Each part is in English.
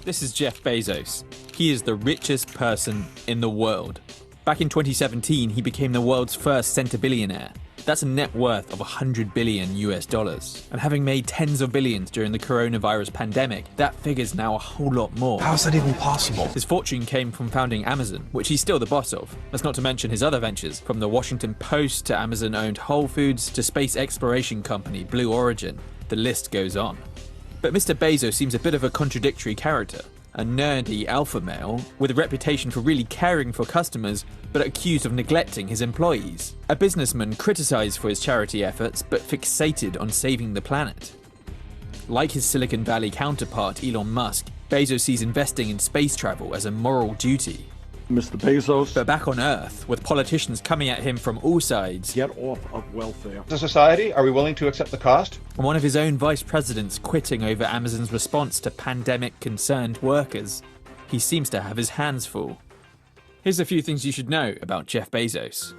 This is Jeff Bezos. He is the richest person in the world. Back in 2017, he became the world's first centibillionaire. That's a net worth of $100 billion US. And having made tens of billions during the coronavirus pandemic, that figure's now a whole lot more. How is that even possible? His fortune came from founding Amazon, which he's still the boss of. That's not to mention his other ventures, from the Washington Post to Amazon-owned Whole Foods to space exploration company Blue Origin. The list goes on. But Mr. Bezos seems a bit of a contradictory character. A nerdy alpha male with a reputation for really caring for customers, but accused of neglecting his employees. A businessman criticized for his charity efforts, but fixated on saving the planet. Like his Silicon Valley counterpart Elon Musk, Bezos sees investing in space travel as a moral duty. Mr. Bezos. But back on Earth, with politicians coming at him from all sides, Get off of welfare. As a society, are we willing to accept the cost? and one of his own vice presidents quitting over Amazon's response to pandemic-concerned workers, he seems to have his hands full. Here's a few things you should know about Jeff Bezos.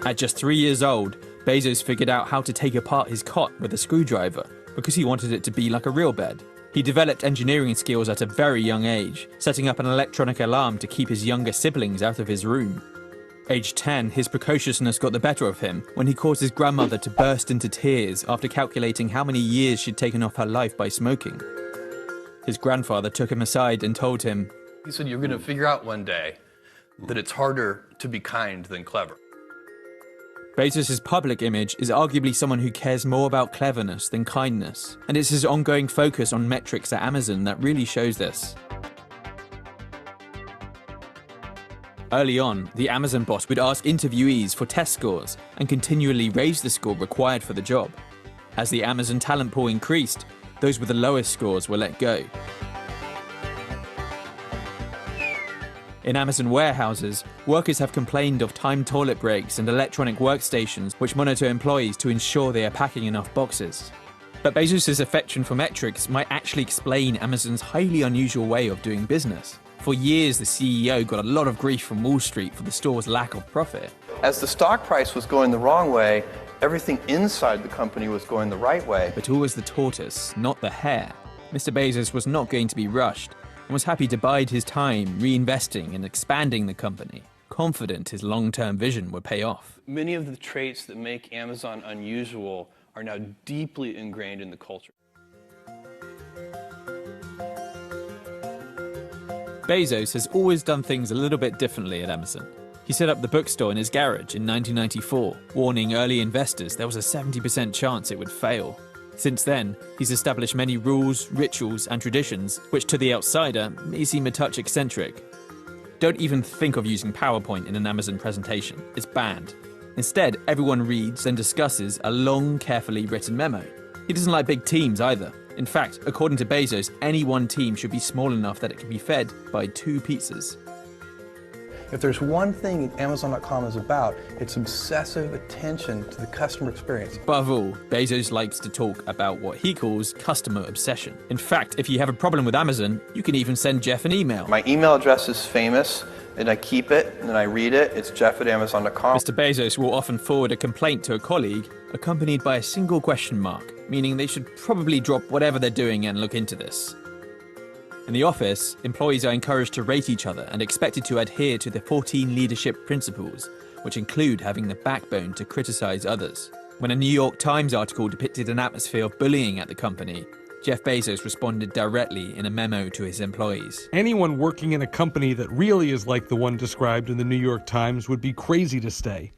At just 3 years old, Bezos figured out how to take apart his cot with a screwdriver because he wanted it to be like a real bed. He developed engineering skills at a very young age, setting up an electronic alarm to keep his younger siblings out of his room. Age 10, his precociousness got the better of him when he caused his grandmother to burst into tears after calculating how many years she'd taken off her life by smoking. His grandfather took him aside and told him, He said, you're going to figure out one day that it's harder to be kind than clever. Bezos' public image is arguably someone who cares more about cleverness than kindness, and it's his ongoing focus on metrics at Amazon that really shows this. Early on, the Amazon boss would ask interviewees for test scores and continually raise the score required for the job. As the Amazon talent pool increased, those with the lowest scores were let go. In Amazon warehouses, workers have complained of timed toilet breaks and electronic workstations which monitor employees to ensure they are packing enough boxes. But Bezos' affection for metrics might actually explain Amazon's highly unusual way of doing business. For years, the CEO got a lot of grief from Wall Street for the store's lack of profit. As the stock price was going the wrong way, everything inside the company was going the right way. But always the tortoise, not the hare. Mr. Bezos was not going to be rushed, and was happy to bide his time reinvesting and expanding the company, confident his long-term vision would pay off. Many of the traits that make Amazon unusual are now deeply ingrained in the culture. Bezos has always done things a little bit differently at Amazon. He set up the bookstore in his garage in 1994, warning early investors there was a 70% chance it would fail. Since then, he's established many rules, rituals, and traditions, which to the outsider may seem a touch eccentric. Don't even think of using PowerPoint in an Amazon presentation. It's banned. Instead, everyone reads and discusses a long, carefully written memo. He doesn't like big teams either. In fact, according to Bezos, any one team should be small enough that it can be fed by 2 pizzas. If there's one thing Amazon.com is about, it's obsessive attention to the customer experience. Above all, Bezos likes to talk about what he calls customer obsession. In fact, if you have a problem with Amazon, you can even send Jeff an email. My email address is famous, and I keep it, and I read it. It's jeff@amazon.com. Mr. Bezos will often forward a complaint to a colleague, accompanied by a single question mark, meaning they should probably drop whatever they're doing and look into this. In the office, employees are encouraged to rate each other and expected to adhere to the 14 leadership principles, which include having the backbone to criticize others. When a New York Times article depicted an atmosphere of bullying at the company, Jeff Bezos responded directly in a memo to his employees. Anyone working in a company that really is like the one described in the New York Times would be crazy to stay.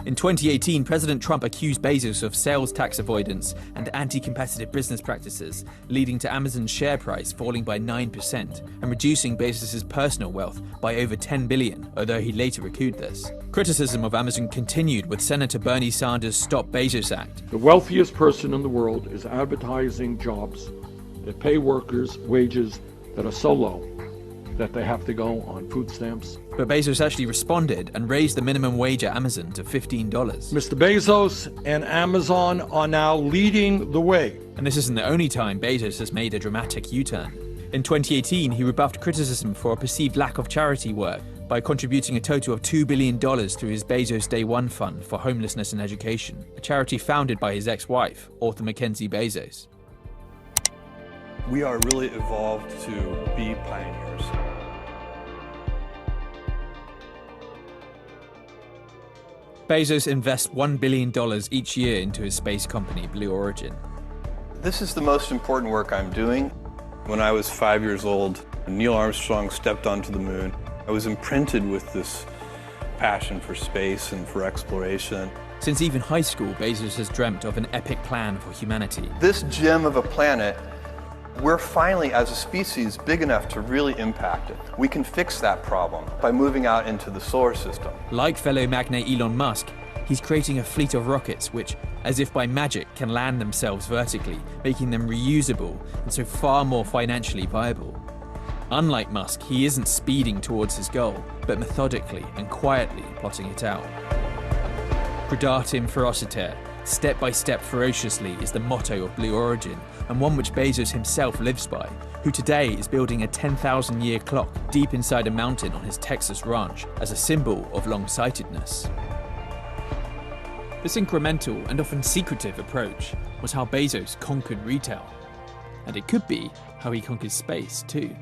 In 2018, President Trump accused Bezos of sales tax avoidance and anti-competitive business practices, leading to Amazon's share price falling by 9% and reducing Bezos' personal wealth by over $10 billion, although he later recouped this. Criticism of Amazon continued with Senator Bernie Sanders' Stop Bezos Act. The wealthiest person in the world is advertising jobs that pay workers wages that are so low that they have to go on food stamps. But Bezos actually responded and raised the minimum wage at Amazon to $15. Mr. Bezos and Amazon are now leading the way. And this isn't the only time Bezos has made a dramatic U-turn. In 2018, he rebuffed criticism for a perceived lack of charity work by contributing a total of $2 billion through his Bezos Day One Fund for Homelessness and Education, a charity founded by his ex-wife, author Mackenzie Bezos. We are really evolved to be pioneers. Bezos invests $1 billion each year into his space company, Blue Origin. This is the most important work I'm doing. When I was 5 years old, Neil Armstrong stepped onto the moon. I was imprinted with this passion for space and for exploration. Since even high school, Bezos has dreamt of an epic plan for humanity. This gem of a planet, we're finally, as a species, big enough to really impact it. We can fix that problem by moving out into the solar system. Like fellow magnate Elon Musk, he's creating a fleet of rockets which, as if by magic, can land themselves vertically, making them reusable and so far more financially viable. Unlike Musk, he isn't speeding towards his goal, but methodically and quietly plotting it out. Predatim ferociter, step by step ferociously, is the motto of Blue Origin, and one which Bezos himself lives by, who today is building a 10,000-year clock deep inside a mountain on his Texas ranch as a symbol of long-sightedness. This incremental and often secretive approach was how Bezos conquered retail. And it could be how he conquered space too.